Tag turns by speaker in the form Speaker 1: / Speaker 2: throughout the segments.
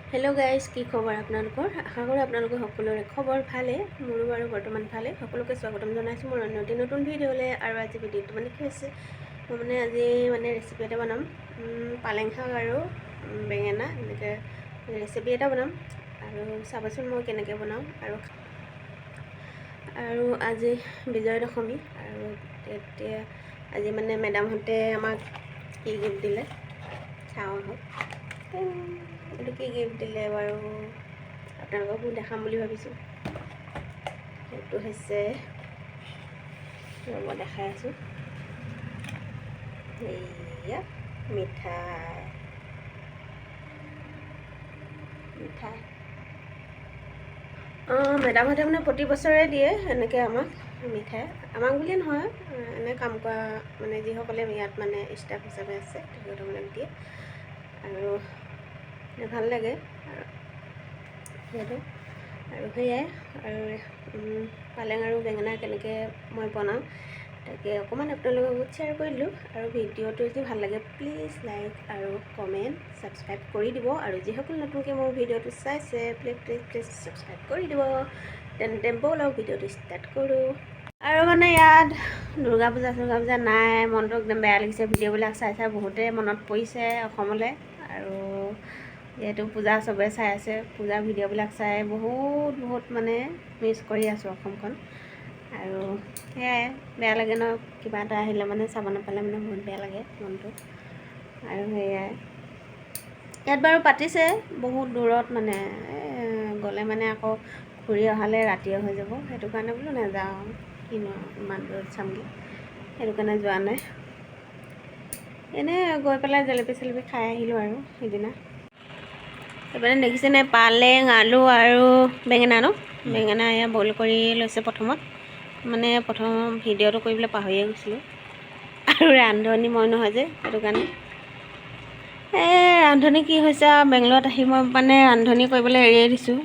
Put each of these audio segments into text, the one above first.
Speaker 1: Hello guys কি খবৰ আপোনালোকৰ আশা কৰো আপোনালোকৰ সকলোৰে খবৰ ভালে মোৰো বাৰু বৰ্তমান ভালে সকলোকে স্বাগতম জনাইছো মোৰ নতুন ভিডিঅ'লে আৰু আজি ভিডিঅ'টো মানে কি হৈছে মই মানে আজি মানে ৰেচিপি এটা বনাম পালেং শাক আৰু বেঙেনা এনেকৈ ৰেচিপি এটা বনাম আৰু চাবচোন মই কেনেকৈ বনাও আৰু আজি বিজয় দশমী আৰু তেতিয়া আজি মানে মেডামহঁতে আমাক কি গিফ্ট দিলে চাওঁ আহক এইটো কি গিফ্ট দিলে বাৰু আপোনালোককো দেখাম বুলি ভাবিছোঁ এইটো হৈছে মই দেখাই আছোঁ এয়া মিঠাই মেডামহঁতে মানে প্ৰতি বছৰে দিয়ে এনেকৈ আমাক মিঠাই আমাক বুলিয়ে নহয় এনে কাম কৰা মানে যিসকলে ইয়াত মানে ষ্টাফ হিচাপে আছে তেখেতসকলক দিয়ে আৰু ভাল লাগে সেইটো আৰু সেয়াই আৰু পালেং আৰু বেঙেনা কেনেকৈ মই বনাওঁ তাকে অকণমান আপোনালোকৰ লগত শ্বেয়াৰ কৰি দিলোঁ আৰু ভিডিঅ'টো যদি ভাল লাগে প্লিজ লাইক আৰু কমেণ্ট ছাবস্ক্ৰাইব কৰি দিব আৰু যিসকল নতুনকৈ মোৰ ভিডিঅ'টো চাইছে প্লিজ ছাবস্ক্ৰাইব কৰি দিব তেন্তে ব'লক ভিডিঅ'টো ষ্টাৰ্ট কৰোঁ আৰু মানে ইয়াত দুৰ্গা পূজা নাই মনটো একদম বেয়া লাগিছে ভিডিঅ'বিলাক চাই বহুতে মনত পৰিছে অসমলৈ আৰু যিহেতু পূজা চবে চাই আছে পূজা ভিডিঅ'বিলাক চাই বহুত মানে মিছ কৰি আছোঁ অসমখন আৰু সেয়াই বেয়া লাগে ন কিবা এটা আহিলে মানে চাব নাপালে মানে বহুত বেয়া লাগে মনটো আৰু সেয়াই ইয়াত বাৰু পাতিছে বহুত দূৰত মানে গ'লে মানে আকৌ ঘূৰি অহালৈ ৰাতিয়ে হৈ যাব সেইটো কাৰণে বোলো নাযাওঁ কিনো ইমান দূৰত চামগৈ সেইটো কাৰণে যোৱা নাই এনেই গৈ পেলাই জেলেপি চেলেপি খাই আহিলোঁ আৰু সেইদিনা এইপিনে দেখিছেনে পালেং আলু আৰু বেঙেনা বেঙেনা এয়া বইল কৰি লৈছে প্ৰথমত মানে প্ৰথম ভিডিঅ'টো কৰিবলৈ পাহৰিয়ে গৈছিলোঁ আৰু ৰান্ধনি মই নহয় যে সেইটো কাৰণে ৰান্ধনি কি হৈছে বেংগলত আহি মই মানে ৰান্ধনি কৰিবলৈ এৰিয়ে দিছোঁ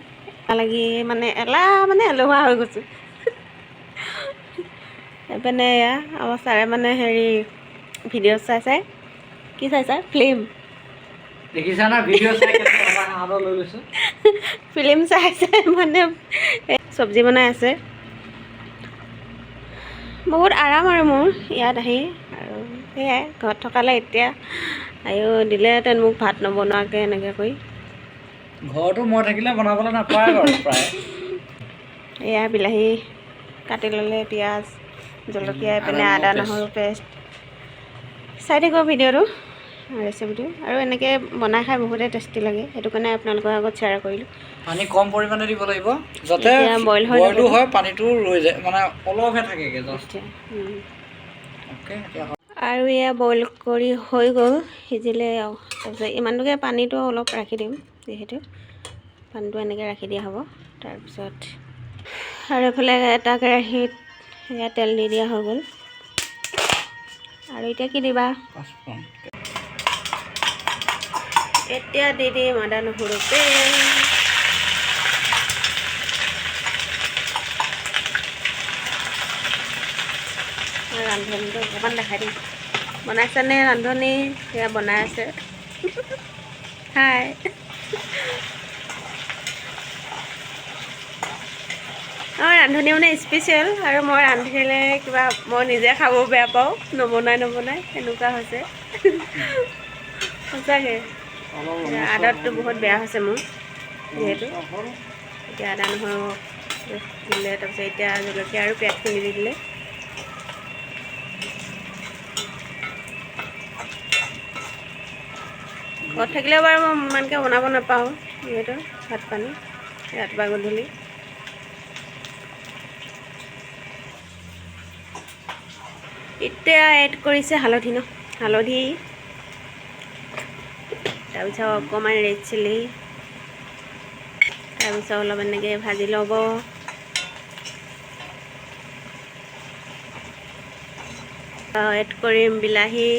Speaker 1: এলাহ হৈ গৈছোঁ এইপিনে এয়া আমাৰ ছাৰে মানে হেৰি ভিডিঅ' চাই কি চাইছা ফিল্ম
Speaker 2: দেখিছা না ভিডিঅ' চাই লৈ লৈছোঁ
Speaker 1: ফিল্ম চাইছে মানে চব্জি বনাই আছে বহুত আৰাম আৰু মোৰ ইয়াত আহি আৰু সেয়াই ঘৰত থকালে এতিয়া দিলেহেঁতেন মোক ভাত নবনোৱাকৈ এনেকৈ কৰি
Speaker 2: ঘৰটো মই থাকিলে বনাবলৈ নাপায় বাৰু প্ৰায়
Speaker 1: এয়া বিলাহী কাটি ল'লে পিঁয়াজ জলকীয়া এইপিনে আদা নহৰু পেষ্ট চাই থাকিব ভিডিঅ'টো ৰেচিপিটো আৰু এনেকৈ বনাই খাই বহুতে টেষ্টি লাগে সেইটো কাৰণে আপোনালোকৰ আগত শ্বেয়াৰ কৰিলোঁ
Speaker 2: পানী কম পৰিমাণে দিব লাগিব যাতে
Speaker 1: বইল
Speaker 2: হয় পানীটো ৰৈ যায় মানে অলপহে থাকেগৈ জাষ্ট অ'কে
Speaker 1: আৰু এয়া বইল কৰি হৈ গ'ল সিজিলে আৰু তাৰপিছত ইমানটোকে পানীটো অলপ ৰাখি দিম যিহেতু পানীটো এনেকৈ ৰাখি দিয়া হ'ব তাৰপিছত আৰু এইফালে এটা কেৰাহীত সেয়া তেল দি দিয়া হৈ গ'ল আৰু এতিয়া কি দিবা এতিয়া দি দিম আদা নহৰু পেষ্ট ৰান্ধনীটো অকণমান দেখাই দিম বনাইছেনে ৰান্ধনী সেয়া বনাই আছে হাই ৰান্ধনী মানে স্পেচিয়েল আৰু মই ৰান্ধিলে কিবা মই নিজে খাব বেয়া পাওঁ নবনাই এনেকুৱা হৈছে সঁচাকৈ আদতটো বহুত বেয়া হৈছে মোৰ যিহেতু এতিয়া আদা নহৰু দিলে তাৰপিছত এতিয়া জলকীয়া আৰু পিঁয়াজ খুন্দি দি দিলে ঘৰত থাকিলেও বাৰু মই ইমানকৈ বনাব নাপাওঁ যিহেতু ভাত পানী ৰাতিপুৱা গধূলি এতিয়া এড কৰিছে হালধি তাৰপিছত অকণমান ৰেড চিলি তাৰপিছত অলপ এনেকৈ ভাজি ল'ব এড কৰিম বিলাহী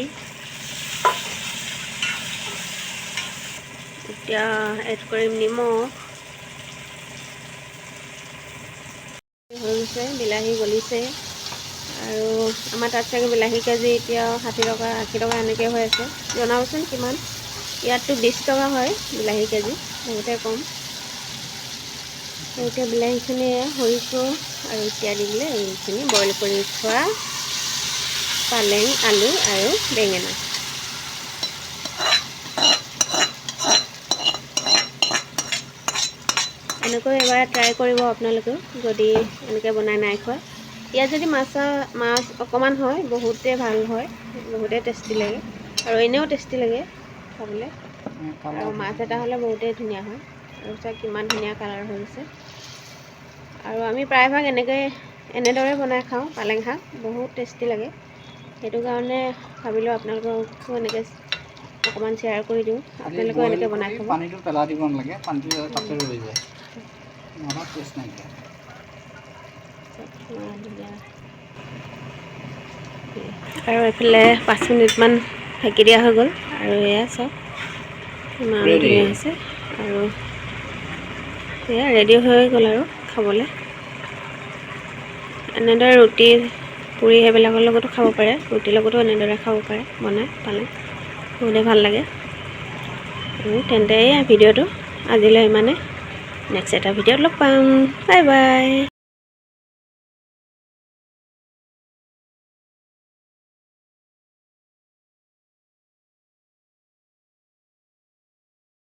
Speaker 1: এতিয়া এড কৰিম নিমখ হৈ গৈছে বিলাহী গলিছে আৰু আমাৰ তাত চাগে বিলাহী কেজি এতিয়া 60 টকা 80 টকা এনেকৈ হৈ আছে জনাবচোন কিমান ইয়াততো 20 টকা হয় বিলাহী কেজি বহুতে কম। এতিয়া বিলাহীখিনি সৰিছোঁ আৰু এতিয়া দি দিলে এইখিনি বইল কৰি থোৱা পালেং, আলু আৰু বেঙেনা। এনেকৈ এবাৰ ট্ৰাই কৰিব আপোনালোকেও যদি এনেকৈ বনাই নাই খোৱা। ইয়াত যদি মাছ অকণমান হয় বহুতে ভাল হয়, বহুতে টেষ্টি লাগে আৰু এনেও টেষ্টি লাগে খাবলৈ। আৰু মাছ এটা হ'লে বহুতেই ধুনীয়া হয়। আৰু চাওক কিমান ধুনীয়া কালাৰ হৈ গৈছে। আৰু আমি প্ৰায়ভাগ এনেদৰে বনাই খাওঁ পালেং শাক, বহুত টেষ্টি লাগে। সেইটো কাৰণে ভাবিলোঁ আপোনালোককো এনেকৈ অকণমান শ্বেয়াৰ কৰি দিওঁ, আপোনালোকেও এনেকৈ বনাই খাব।
Speaker 2: পানীটো পেলাই দিব নালাগে, পানীটো তাতে ৰৈ যায়, নহ'লে টেষ্ট নাইকিয়া।
Speaker 1: আৰু এইফালে 5 মিনিটমান ঢাকি দিয়া হৈ গ'ল আৰু এয়া চাওক ইমান ধুনীয়া হৈছে। আৰু এয়া ৰেডি হৈ গ'ল আৰু খাবলৈ। এনেদৰে ৰুটি, পুৰি সেইবিলাকৰ লগতো খাব পাৰে, ৰুটিৰ লগতো এনেদৰে খাব পাৰে বনাই পালেং, বহুতেই ভাল লাগে। আৰু তেন্তে এই ভিডিঅ'টো আজিলৈ ইমানে, নেক্সট এটা ভিডিঅ'ত লগ পাম। Bye bye.